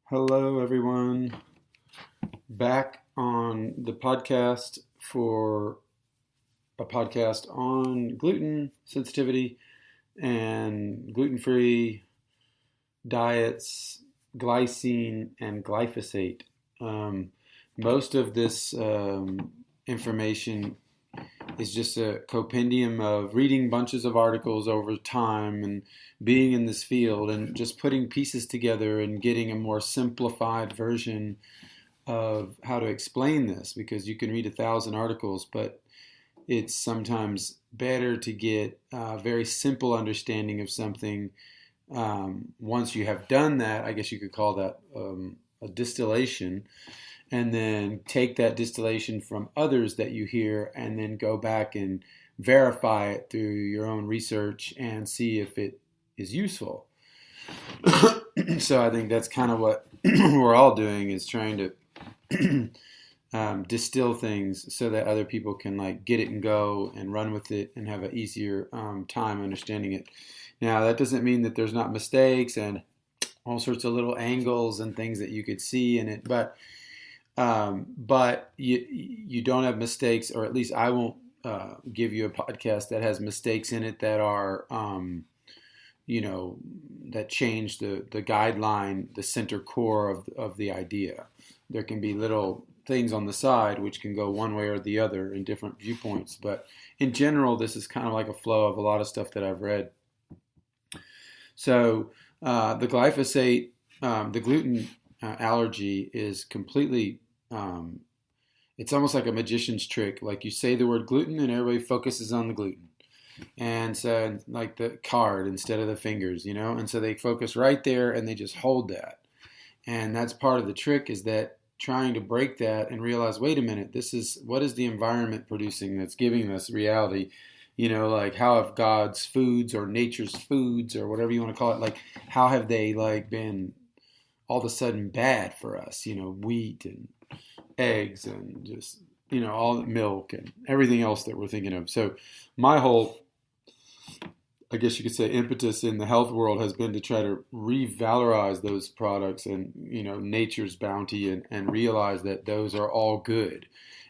Hello, everyone. Back on the podcast for a podcast on gluten sensitivity and gluten-free diets, glycine and glyphosate. Um, Most of this information is just a compendium of reading bunches of articles over time and being in this field and just putting pieces together and getting a more simplified version of how to explain this, because you can read 1,000 articles, but it's sometimes better to get a very simple understanding of something. Once you have done that, I guess you could call that a distillation, and then take that distillation from others that you hear and then go back and verify it through your own research and see if it is useful. So I think that's kind of what we're all doing, is trying to distill things so that other people can like get it and go and run with it and have an easier time understanding it. Now that doesn't mean that there's not mistakes and all sorts of little angles and things that you could see in it, but you don't have mistakes, or at least I won't give you a podcast that has mistakes in it that are that change the guideline, the center core of the idea. There can be little things on the side which can go one way or the other in different viewpoints, but in general, this is kind of like a flow of a lot of stuff that I've read. So the glyphosate, the gluten allergy is completely, it's almost like a magician's trick. Like you say the word gluten and everybody focuses on the gluten. And so like the card instead of the fingers, and so they focus right there and they just hold that. And that's part of the trick, is that trying to break that and realize, wait a minute, what is the environment producing that's giving us reality? Like how have God's foods or nature's foods or whatever you want to call it, like how have they like been all of a sudden bad for us? Wheat and eggs and just, all the milk and everything else that we're thinking of. So my whole, I guess you could say, impetus in the health world has been to try to revalorize those products and, nature's bounty, and realize that those are all good.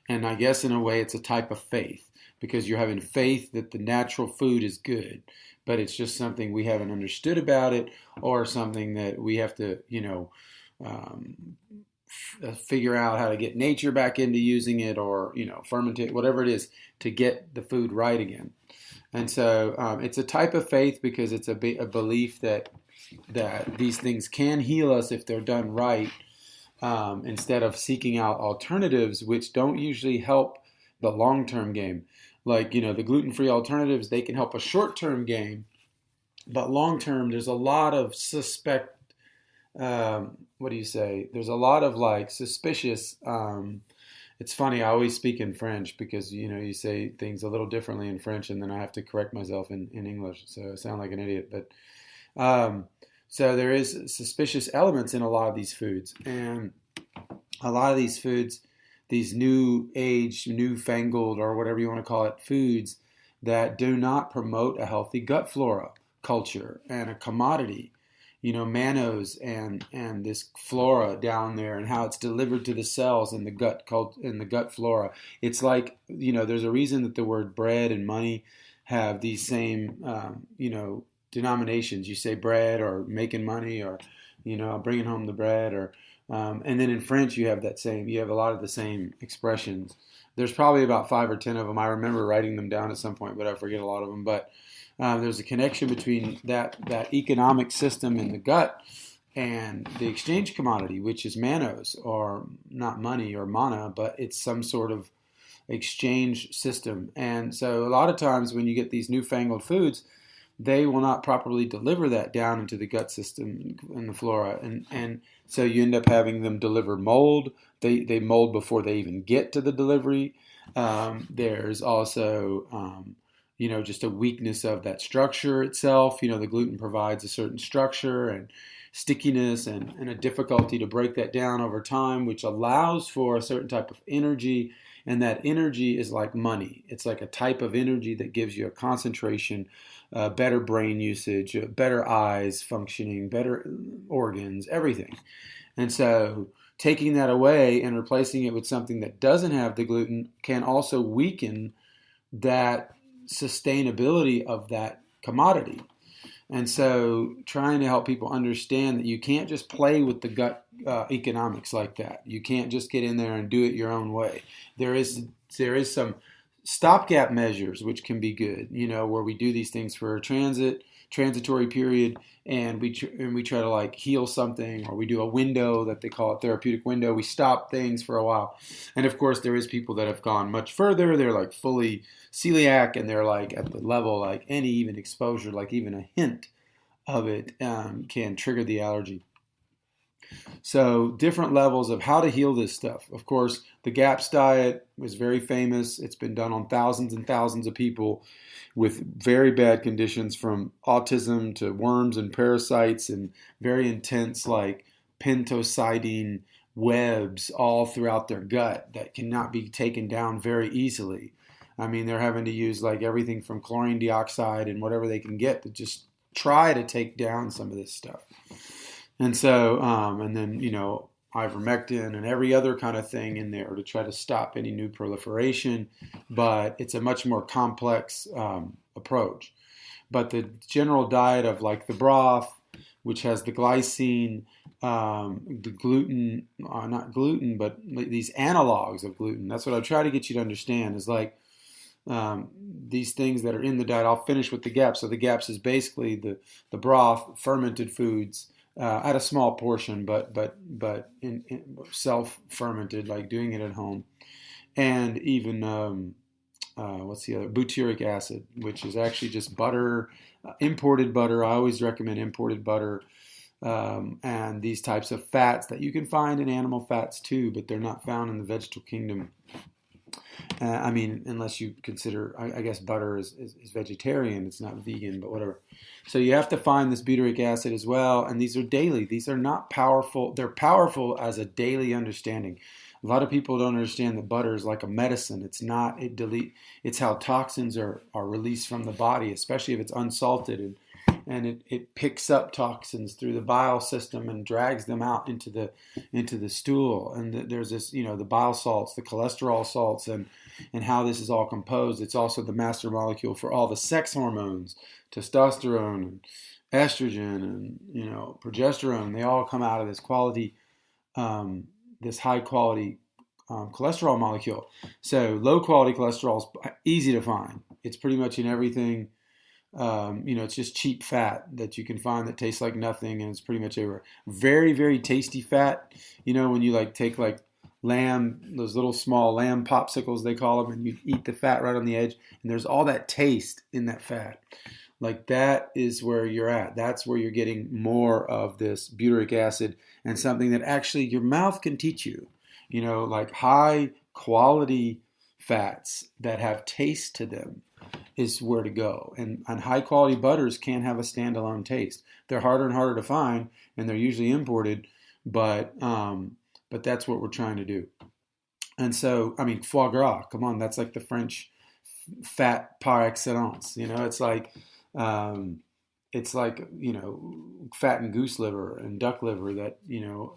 And I guess in a way it's a type of faith, because you're having faith that the natural food is good, but it's just something we haven't understood about it, or something that we have to, figure out how to get nature back into using it, or, fermentate, whatever it is, to get the food right again. And so it's a type of faith because it's a belief that these things can heal us if they're done right, instead of seeking out alternatives, which don't usually help the long-term game. Like, the gluten-free alternatives, they can help a short-term game, but long-term, there's a lot of what do you say? There's a lot of like suspicious. It's funny, I always speak in French because, you say things a little differently in French, and then I have to correct myself in English. So I sound like an idiot. But so there is suspicious elements in a lot of these foods. And a lot of these foods, these new age, newfangled, or whatever you want to call it, foods that do not promote a healthy gut flora culture and a commodity. Mannose and this flora down there, and how it's delivered to the cells in the gut flora. It's like, there's a reason that the word bread and money have these same denominations. You say bread or making money, or bringing home the bread, or and then in French you have a lot of the same expressions. There's probably about 5 or 10 of them. I remember writing them down at some point, but I forget a lot of them. But there's a connection between that economic system in the gut and the exchange commodity, which is mannose, or not money or mana, but it's some sort of exchange system. And so a lot of times when you get these newfangled foods, they will not properly deliver that down into the gut system and the flora. And so you end up having them deliver mold. They mold before they even get to the delivery. There's also just a weakness of that structure itself. The gluten provides a certain structure, and stickiness and a difficulty to break that down over time, which allows for a certain type of energy. And that energy is like money. It's like a type of energy that gives you a concentration, better brain usage, better eyes functioning, better organs, everything. And so taking that away and replacing it with something that doesn't have the gluten can also weaken that sustainability of that commodity. And so trying to help people understand that you can't just play with the gut economics like that. You can't just get in there and do it your own way. There is some stopgap measures which can be good, where we do these things for a transitory period, and we try to like heal something, or we do a window that they call it therapeutic window. We stop things for a while. And of course there is people that have gone much further. They're like fully celiac, and they're like at the level like any even exposure, like even a hint of it can trigger the allergy. So different levels of how to heal this stuff. Of course, the GAPS diet was very famous. It's been done on thousands and thousands of people with very bad conditions, from autism to worms and parasites and very intense like pentosidine webs all throughout their gut that cannot be taken down very easily. I mean, they're having to use like everything from chlorine dioxide and whatever they can get to just try to take down some of this stuff. And so, and then, ivermectin and every other kind of thing in there to try to stop any new proliferation. But it's a much more complex approach. But the general diet of like the broth, which has the glycine, the gluten, not gluten, but these analogs of gluten. That's what I try to get you to understand is like these things that are in the diet. I'll finish with the GAPS. So the GAPS is basically the broth, fermented foods, at a small portion, but in self-fermented, like doing it at home, and even what's the other? Butyric acid, which is actually just butter, imported butter. I always recommend imported butter, and these types of fats that you can find in animal fats too, but they're not found in the vegetable kingdom. I mean, unless you consider, I guess butter is vegetarian. It's not vegan, but whatever. So you have to find this butyric acid as well. And these are daily. These are not powerful. They're powerful as a daily understanding. A lot of people don't understand that butter is like a medicine. It's not. It's how toxins are released from the body, especially if it's unsalted, and it picks up toxins through the bile system and drags them out into the stool. And there's this, the bile salts, the cholesterol salts, and how this is all composed. It's also the master molecule for all the sex hormones, testosterone and estrogen and progesterone. They all come out of this this high quality cholesterol molecule. So low quality cholesterol is easy to find. It's pretty much in everything. It's just cheap fat that you can find that tastes like nothing, and it's pretty much everywhere. Very, very tasty fat. When you like take like lamb, those little small lamb popsicles they call them, and you eat the fat right on the edge, and there's all that taste in that fat. Like that is where you're at. That's where you're getting more of this butyric acid, and something that actually your mouth can teach you. Like high quality fats that have taste to them is where to go. And high quality butters can't have a standalone taste. They're harder and harder to find, and they're usually imported, but that's what we're trying to do. And so, I mean, foie gras, come on, that's like the French fat par excellence. It's like fattened goose liver and duck liver that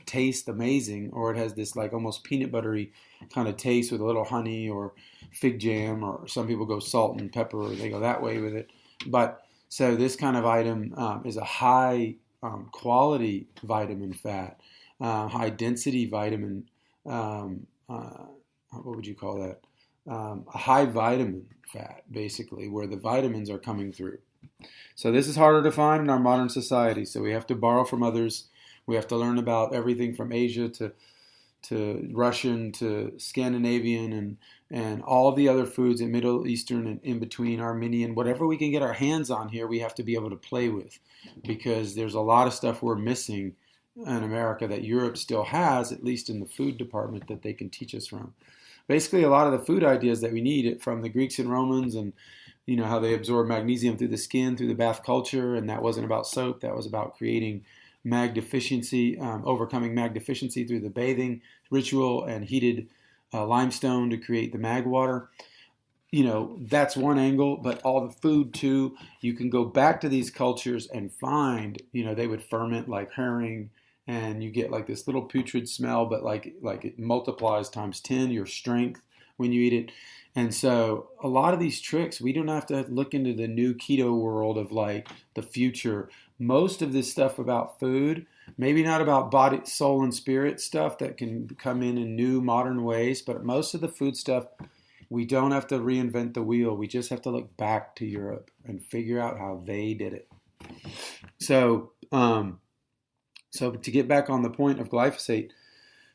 taste amazing, or it has this like almost peanut buttery kind of taste with a little honey or fig jam, or some people go salt and pepper, or they go that way with it. But so this kind of item is a high quality vitamin fat, high density vitamin. What would you call that? A high vitamin fat, basically, where the vitamins are coming through. So this is harder to find in our modern society. So we have to borrow from others. We have to learn about everything from Asia to Russian to Scandinavian and all the other foods in Middle Eastern and in between, Armenian, whatever we can get our hands on here, we have to be able to play with, because there's a lot of stuff we're missing in America that Europe still has, at least in the food department, that they can teach us from. Basically, a lot of the food ideas that we need from the Greeks and Romans, and how they absorb magnesium through the skin, through the bath culture, and that wasn't about soap. That was about creating mag deficiency, overcoming mag deficiency through the bathing ritual and heated limestone to create the mag water. That's one angle, but all the food too. You can go back to these cultures and find, they would ferment like herring, and you get like this little putrid smell, but like it multiplies times 10 your strength when you eat it. And so a lot of these tricks, we don't have to look into the new keto world of like the future. Most of this stuff about food, maybe not about body, soul, and spirit stuff that can come in new modern ways, but most of the food stuff, we don't have to reinvent the wheel. We just have to look back to Europe and figure out how they did it. So, so to get back on the point of glyphosate,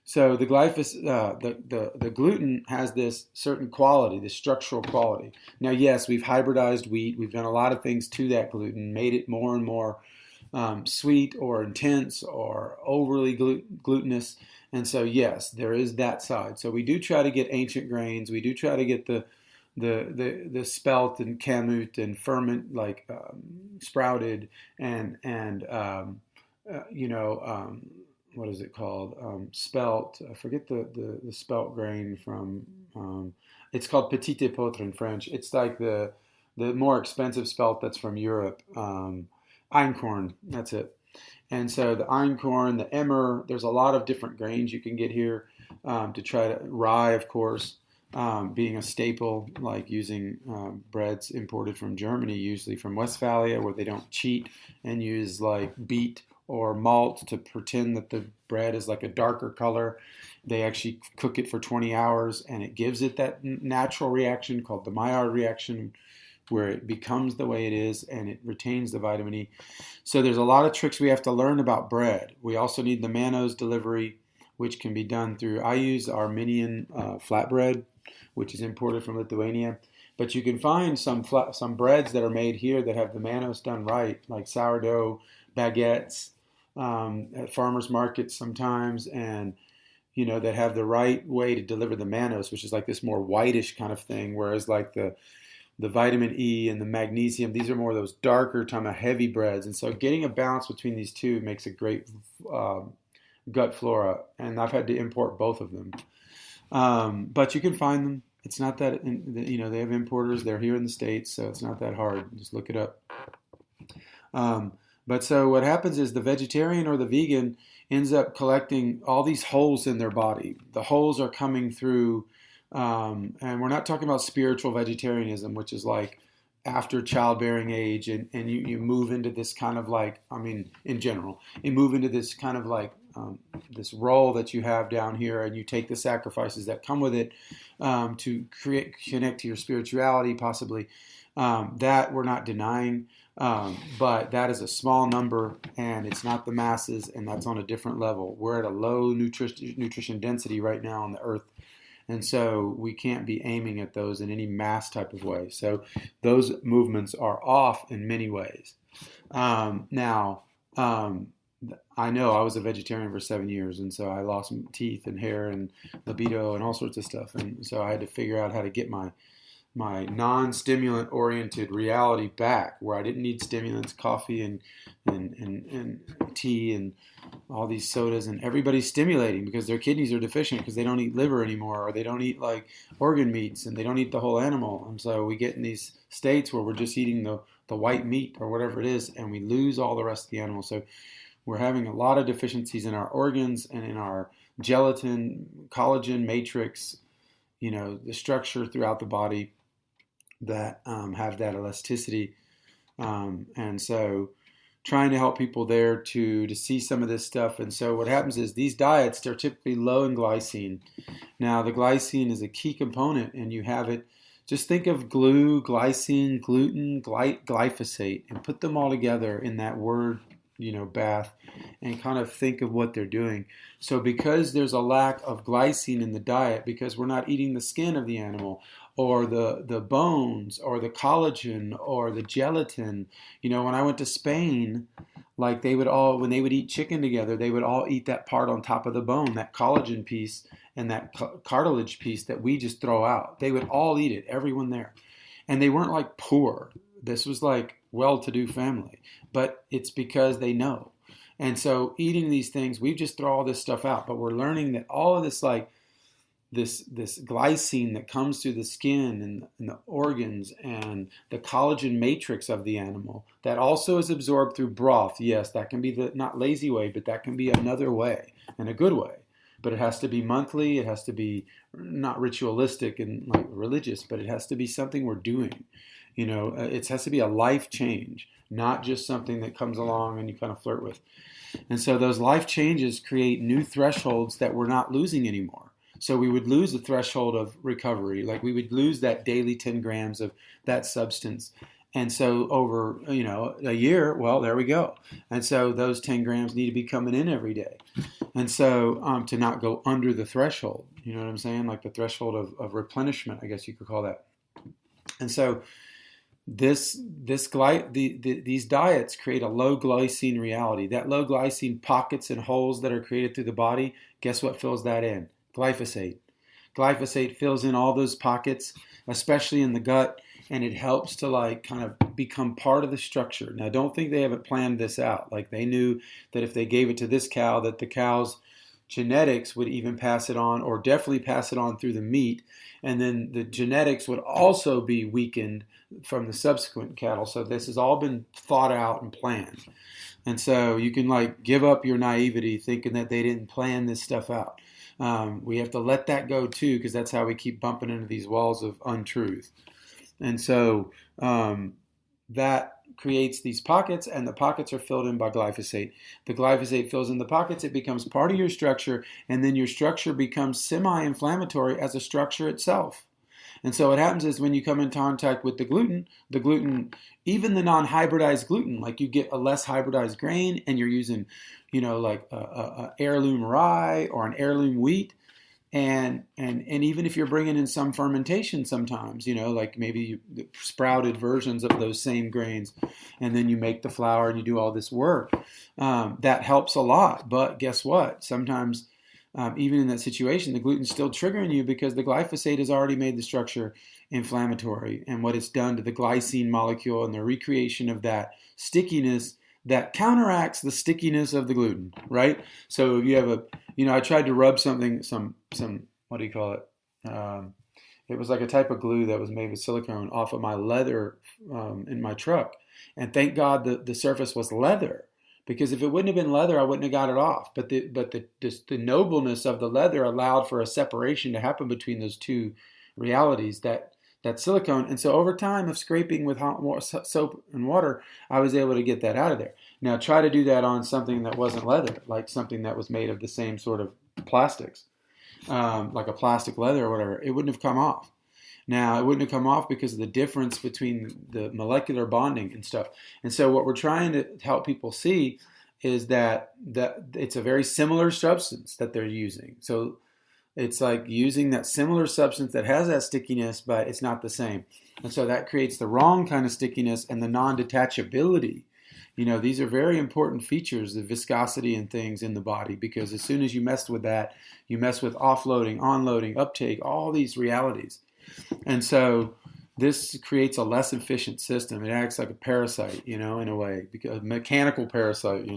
so the the gluten has this certain quality, this structural quality. Now, yes, we've hybridized wheat. We've done a lot of things to that gluten, made it more and more sweet or intense or overly glutinous. And so, yes, there is that side. So we do try to get ancient grains. We do try to get the spelt and kamut and ferment like sprouted and what is it called? Spelt. I forget the spelt grain from. It's called petit épeautre in French. It's like the more expensive spelt that's from Europe. Einkorn. That's it. And so the einkorn, the emmer, there's a lot of different grains you can get here to try to, rye, of course, being a staple, like using breads imported from Germany, usually from Westphalia, where they don't cheat and use like beet or malt to pretend that the bread is like a darker color. They actually cook it for 20 hours and it gives it that natural reaction called the Maillard reaction, where it becomes the way it is and it retains the vitamin E. So there's a lot of tricks we have to learn about bread. We also need the mannose delivery, which can be done through, I use Armenian flatbread, which is imported from Lithuania. But you can find some breads that are made here that have the mannose done right, like sourdough baguettes at farmers markets sometimes, and that have the right way to deliver the mannose, which is like this more whitish kind of thing, whereas like the vitamin E and the magnesium, these are more of those darker, kind of heavy breads. And so getting a balance between these two makes a great gut flora. And I've had to import both of them. But you can find them. It's not that, they have importers. They're here in the States, so it's not that hard. Just look it up. But so what happens is the vegetarian or the vegan ends up collecting all these holes in their body. The holes are coming through. And we're not talking about spiritual vegetarianism, which is like after childbearing age, and you move into this kind of like, in general, you move into this kind of like this role that you have down here, and you take the sacrifices that come with it to connect to your spirituality, possibly. That we're not denying, but that is a small number, and it's not the masses, and that's on a different level. We're at a low nutrition density right now on the earth. And so we can't be aiming at those in any mass type of way. So those movements are off in many ways. Now, I know I was a vegetarian for 7 years, and so I lost teeth and hair and libido and all sorts of stuff. And so I had to figure out how to get my non-stimulant oriented reality back, where I didn't need stimulants, coffee and tea and all these sodas, and everybody's stimulating because their kidneys are deficient because they don't eat liver anymore, or they don't eat like organ meats, and they don't eat the whole animal. And so we get in these states where we're just eating the white meat or whatever it is, and we lose all the rest of the animal. So we're having a lot of deficiencies in our organs and in our gelatin, collagen matrix, the structure throughout the body that have that elasticity. And so trying to help people there to see some of this stuff. And so what happens is these diets, they're typically low in glycine. Now, the glycine is a key component, and you have it. Just think of glycine, gluten, glyphosate, and put them all together in that word, bath, and kind of think of what they're doing. So because there's a lack of glycine in the diet, because we're not eating the skin of the animal, or the bones, or the collagen, or the gelatin. When I went to Spain, like when they would eat chicken together, they would all eat that part on top of the bone, that collagen piece and that cartilage piece that we just throw out. They would all eat it, everyone there. And they weren't like poor. This was like well-to-do family. But it's because they know. And so eating these things, we just throw all this stuff out. But we're learning that all of this, like this glycine that comes through the skin and the organs and the collagen matrix of the animal, that also is absorbed through broth. Yes, that can be the not lazy way, but that can be another way and a good way. But it has to be monthly. It has to be not ritualistic and like religious, but it has to be something we're doing. It has to be a life change, not just something that comes along and you kind of flirt with. And so those life changes create new thresholds that we're not losing anymore. So we would lose the threshold of recovery, like we would lose that daily 10 grams of that substance. And so over, a year, well, there we go. And so those 10 grams need to be coming in every day. And so to not go under the threshold, you know what I'm saying? Like the threshold of replenishment, I guess you could call that. And so these diets create a low glycine reality. That low glycine pockets and holes that are created through the body, guess what fills that in? Glyphosate. Glyphosate fills in all those pockets, especially in the gut, and it helps to like kind of become part of the structure. Now, don't think they haven't planned this out. Like they knew that if they gave it to this cow, that the cow's genetics would even pass it on, or definitely pass it on through the meat, and then the genetics would also be weakened from the subsequent cattle. So this has all been thought out and planned. And so you can like give up your naivety thinking that they didn't plan this stuff out. We have to let that go too, because that's how we keep bumping into these walls of untruth. And so that creates these pockets, and the pockets are filled in by glyphosate. The glyphosate fills in the pockets, it becomes part of your structure, and then your structure becomes semi-inflammatory as a structure itself. And so what happens is when you come in contact with the gluten, even the non-hybridized gluten, like you get a less hybridized grain and you're using, like a heirloom rye or an heirloom wheat, and even if you're bringing in some fermentation sometimes, like maybe sprouted versions of those same grains, and then you make the flour and you do all this work, that helps a lot. But guess what? Sometimes even in that situation, the gluten's still triggering you because the glyphosate has already made the structure inflammatory, and what it's done to the glycine molecule and the recreation of that stickiness that counteracts the stickiness of the gluten, right? So if you have I tried to rub something, some what do you call it? It was like a type of glue that was made with silicone off of my leather in my truck, and thank God the surface was leather. Because if it wouldn't have been leather, I wouldn't have got it off. But the nobleness of the leather allowed for a separation to happen between those two realities, that silicone. And so over time of scraping with hot soap and water, I was able to get that out of there. Now try to do that on something that wasn't leather, like something that was made of the same sort of plastics, like a plastic leather or whatever. It wouldn't have come off. Now, it wouldn't have come off because of the difference between the molecular bonding and stuff. And so what we're trying to help people see is that it's a very similar substance that they're using. So it's like using that similar substance that has that stickiness, but it's not the same. And so that creates the wrong kind of stickiness and the non-detachability. These are very important features, the viscosity and things in the body, because as soon as you mess with that, you mess with offloading, onloading, uptake, all these realities. And so this creates a less efficient system. It acts like a parasite, in a way, a mechanical parasite,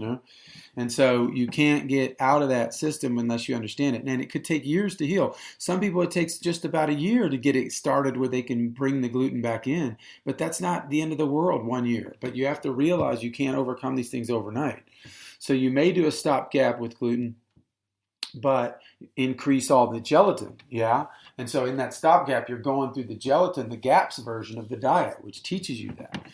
And so you can't get out of that system unless you understand it. And it could take years to heal. Some people, it takes just about a year to get it started where they can bring the gluten back in. But that's not the end of the world, 1 year. But you have to realize you can't overcome these things overnight. So you may do a stopgap with gluten, but increase all the gelatin, yeah? And so in that stopgap, you're going through the gelatin, the GAPS version of the diet, which teaches you that.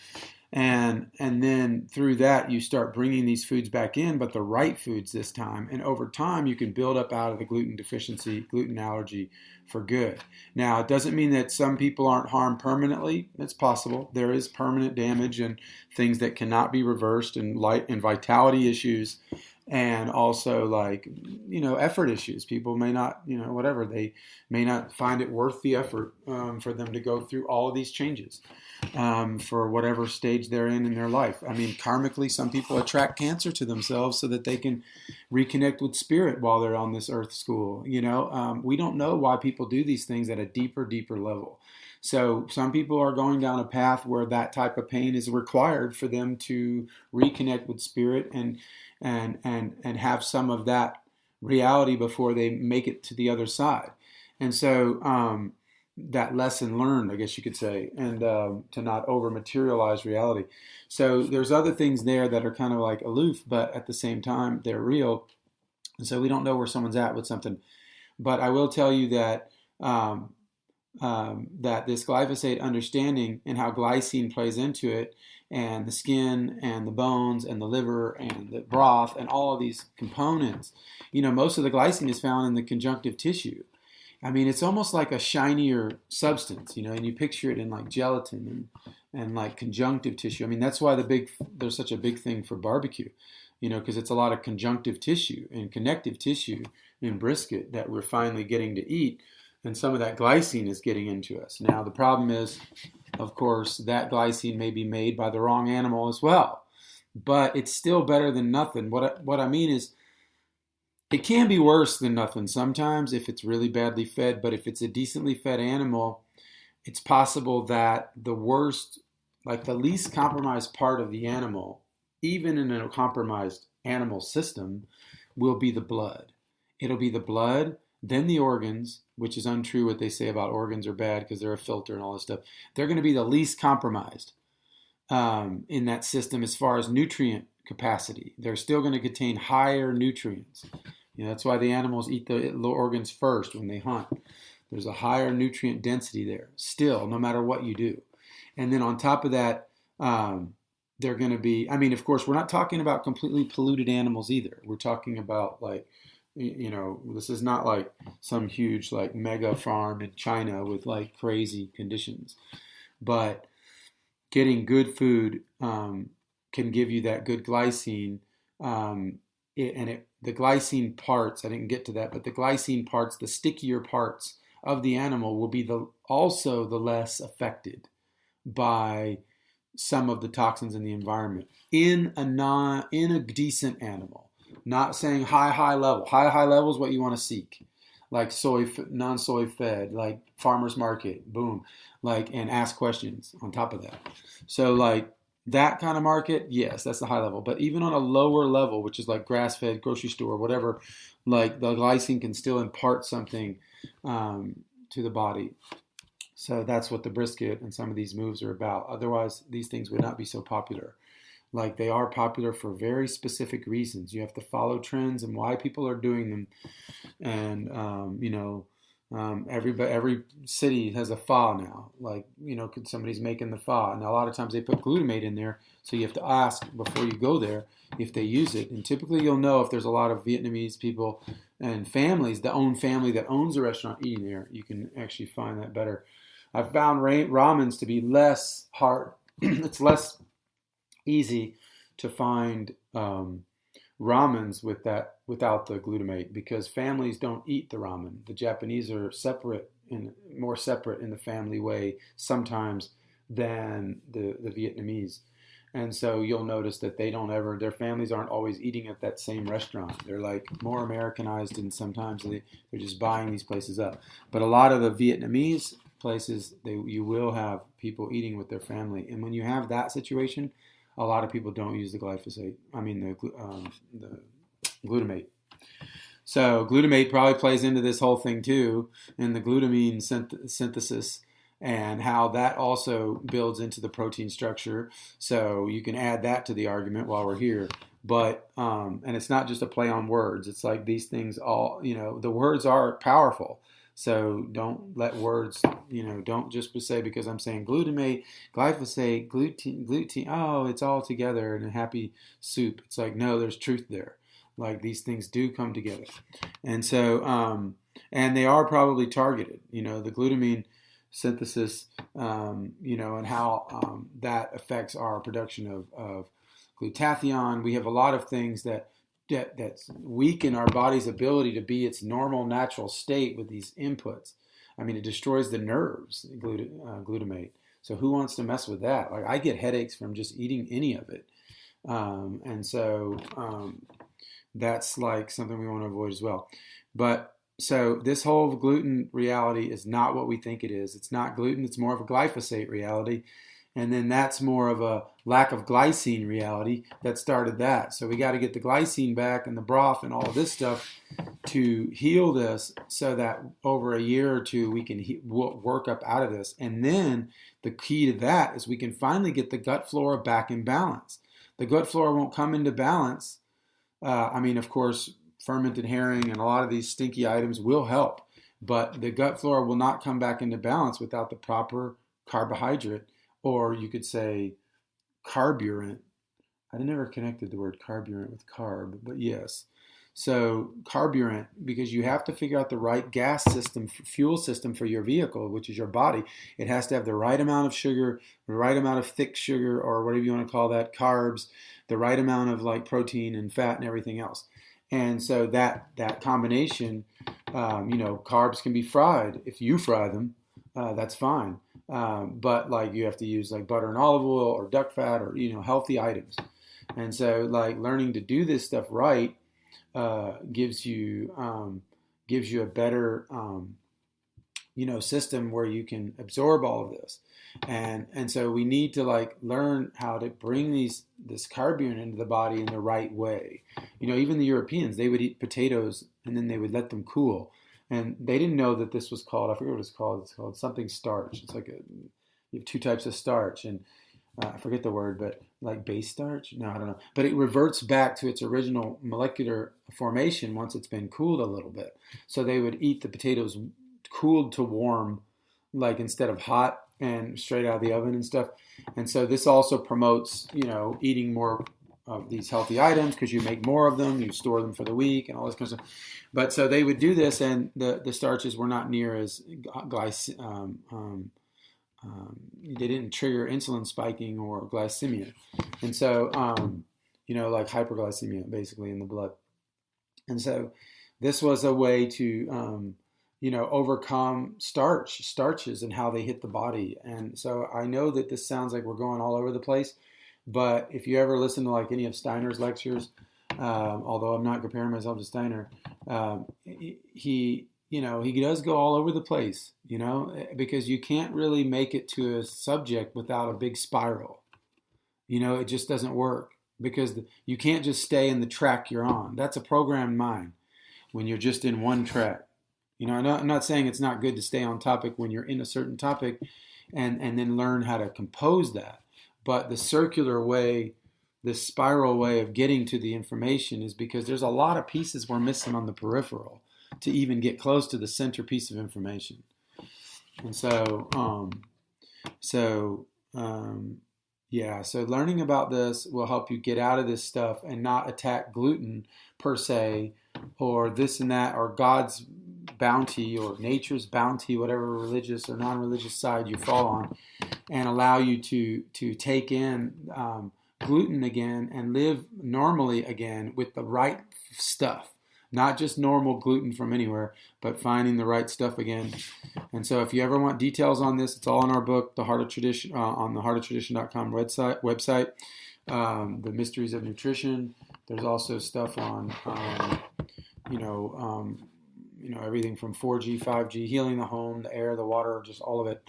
And then through that, you start bringing these foods back in, but the right foods this time. And over time, you can build up out of the gluten deficiency, gluten allergy for good. Now, it doesn't mean that some people aren't harmed permanently. It's possible. There is permanent damage and things that cannot be reversed, and light and vitality issues. And also effort issues. People may not, whatever, they may not find it worth the effort for them to go through all of these changes for whatever stage they're in their life. I mean, karmically, some people attract cancer to themselves so that they can reconnect with spirit while they're on this earth school. We don't know why people do these things at a deeper level. So some people are going down a path where that type of pain is required for them to reconnect with spirit and have some of that reality before they make it to the other side. And so that lesson learned, I guess you could say, and to not over materialize reality. So there's other things there that are kind of like aloof, but at the same time they're real. And so we don't know where someone's at with something. But I will tell you that that this glyphosate understanding and how glycine plays into it, and the skin and the bones and the liver and the broth and all of these components, most of the glycine is found in the conjunctive tissue. I mean, it's almost like a shinier substance, and you picture it in like gelatin and like conjunctive tissue. I mean, that's why there's such a big thing for barbecue, because it's a lot of conjunctive tissue and connective tissue in brisket that we're finally getting to eat. And some of that glycine is getting into us. Now, the problem is, of course, that glycine may be made by the wrong animal as well. But it's still better than nothing. What I mean is, it can be worse than nothing sometimes if it's really badly fed. But if it's a decently fed animal, it's possible that the worst, like the least compromised part of the animal, even in a compromised animal system, will be the blood. It'll be the blood, then the organs, which is untrue what they say about organs are bad because they're a filter and all this stuff. They're going to be the least compromised in that system as far as nutrient capacity. They're still going to contain higher nutrients. That's why the animals eat the organs first when they hunt. There's a higher nutrient density there still, no matter what you do. And then on top of that, they're going to be, of course, we're not talking about completely polluted animals either. We're talking about like, this is not like some huge like mega farm in China with like crazy conditions, but getting good food can give you that good glycine. The glycine parts, I didn't get to that, but the glycine parts, the stickier parts of the animal will be also the less affected by some of the toxins in the environment in a decent animal. Not saying high level. High level is what you want to seek, like non-soy fed, like farmers market, boom, and ask questions on top of that. So like that kind of market, yes, that's the high level. But even on a lower level, which is like grass-fed, grocery store, whatever, like the glycine can still impart something to the body. So that's what the brisket and some of these moves are about. Otherwise, these things would not be so popular. Like they are popular for very specific reasons. You have to follow trends and why people are doing them. And, every city has a pho now. Like, somebody's making the pho. And a lot of times they put glutamate in there. So you have to ask before you go there if they use it. And typically you'll know if there's a lot of Vietnamese people and families, family that owns a restaurant eating there. You can actually find that better. I've found ramens to be less hard. It's less easy to find ramens without the glutamate because families don't eat the ramen. The Japanese are more separate in the family way sometimes than the Vietnamese. And so you'll notice that their families aren't always eating at that same restaurant. They're like more Americanized and sometimes they're just buying these places up. But a lot of the Vietnamese places, you will have people eating with their family. And when you have that situation, a lot of people don't use the glutamate. So glutamate probably plays into this whole thing too, in the glutamine synthesis and how that also builds into the protein structure. So you can add that to the argument while we're here. But, and it's not just a play on words. It's like these things all, the words are powerful. So don't let words, don't just say because I'm saying glutamate, glyphosate, gluten, oh, it's all together in a happy soup. It's like, no, there's truth there. Like these things do come together. And so, and they are probably targeted, the glutamine synthesis, and how that affects our production of glutathione. We have a lot of things that weaken our body's ability to be its normal, natural state with these inputs. I mean, it destroys the nerves, glutamate. So who wants to mess with that? Like I get headaches from just eating any of it. And so that's like something we want to avoid as well. But So this whole gluten reality is not what we think it is. It's not gluten. It's more of a glyphosate reality. And then that's more of a lack of glycine reality that started that. So we got to get the glycine back and the broth and all of this stuff to heal this so that over a year or two we can work up out of this. And then the key to that is we can finally get the gut flora back in balance. The gut flora won't come into balance. Of course, fermented herring and a lot of these stinky items will help, but the gut flora will not come back into balance without the proper carbohydrate, or you could say carburant. I never connected the word carburant with carb, but yes. So carburant, because you have to figure out the right gas system, fuel system for your vehicle, which is your body. It has to have the right amount of sugar, the right amount of thick sugar, or whatever you want to call that, carbs, the right amount of like protein and fat and everything else. And so that combination, carbs can be fried. If you fry them, that's fine. But like you have to use like butter and olive oil or duck fat or healthy items. And so like learning to do this stuff right gives you a better system where you can absorb all of this. And so we need to like learn how to bring this carburant into the body in the right way. Even the Europeans, they would eat potatoes and then they would let them cool. And they didn't know that this was called, I forget what it's called. It's called something starch. It's like you have two types of starch, and I forget the word, but like base starch? No, I don't know. But it reverts back to its original molecular formation once it's been cooled a little bit. So they would eat the potatoes cooled to warm, like instead of hot and straight out of the oven and stuff. And so this also promotes, eating more of these healthy items because you make more of them, you store them for the week and all this kind of stuff. But so they would do this, and the starches were not near as they didn't trigger insulin spiking or glycemia. And so, like hyperglycemia basically in the blood. And so this was a way to, overcome starches and how they hit the body. And so I know that this sounds like we're going all over the place, but if you ever listen to like any of Steiner's lectures, although I'm not comparing myself to Steiner, he does go all over the place, because you can't really make it to a subject without a big spiral. It just doesn't work because you can't just stay in the track you're on. That's a programmed mind when you're just in one track. I'm not saying it's not good to stay on topic when you're in a certain topic and then learn how to compose that. But the circular way, this spiral way of getting to the information is because there's a lot of pieces we're missing on the peripheral to even get close to the centerpiece of information. And so learning about this will help you get out of this stuff and not attack gluten per se, or this and that, or God's bounty or nature's bounty, whatever religious or non-religious side you fall on, and allow you to take in gluten again and live normally again with the right stuff. Not just normal gluten from anywhere, but finding the right stuff again. And so if you ever want details on this, it's all in our book, The Heart of Tradition, on the heartoftradition.com website, The Mysteries of Nutrition. There's also stuff on, everything from 4G, 5G, healing the home, the air, the water, just all of it.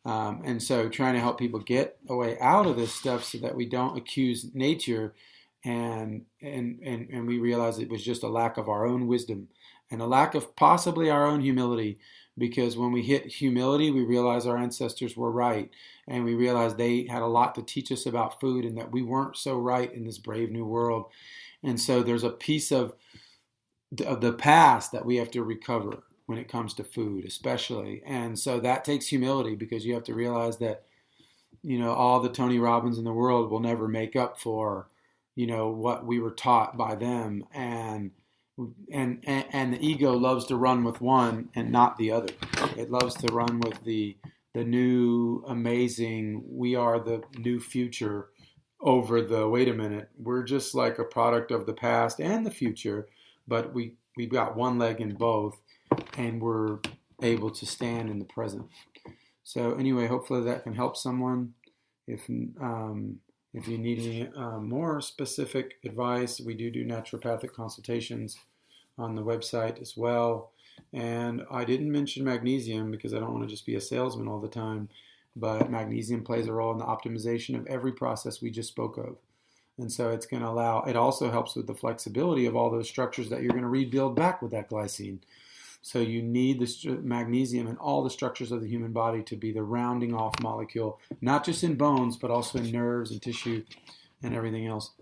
And so trying to help people get a way out of this stuff so that we don't accuse nature and we realize it was just a lack of our own wisdom and a lack of possibly our own humility, because when we hit humility, we realize our ancestors were right, and we realize they had a lot to teach us about food and that we weren't so right in this brave new world. And so there's a piece of the past that we have to recover when it comes to food, especially. And so that takes humility, because you have to realize that, all the Tony Robbins in the world will never make up for what we were taught by them, and the ego loves to run with one and not the other. It loves to run with the new amazing, we are the new future, over the wait a minute, we're just like a product of the past and the future, but we've got one leg in both, and we're able to stand in the present. So anyway, hopefully that can help someone. If you need any more specific advice, we do naturopathic consultations on the website as well. And I didn't mention magnesium because I don't want to just be a salesman all the time, but magnesium plays a role in the optimization of every process we just spoke of. And so it's going to allow, it also helps with the flexibility of all those structures that you're going to rebuild back with that glycine. So you need the magnesium in all the structures of the human body to be the rounding off molecule, not just in bones, but also in nerves and tissue and everything else.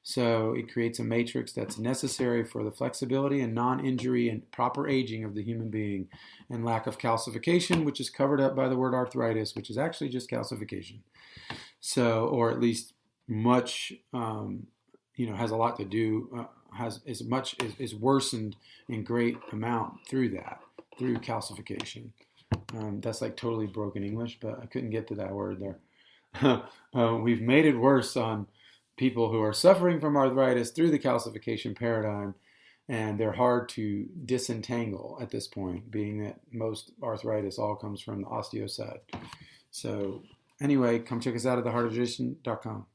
So it creates a matrix that's necessary for the flexibility and non-injury and proper aging of the human being, and lack of calcification, which is covered up by the word arthritis, which is actually just calcification. So, or at least much, has a lot to do, has as much is worsened in great amount through that, through calcification. That's like totally broken English, but I couldn't get to that word there. We've made it worse on people who are suffering from arthritis through the calcification paradigm, and they're hard to disentangle at this point, being that most arthritis all comes from the osteo side. So anyway, come check us out at theheartoftradition.com.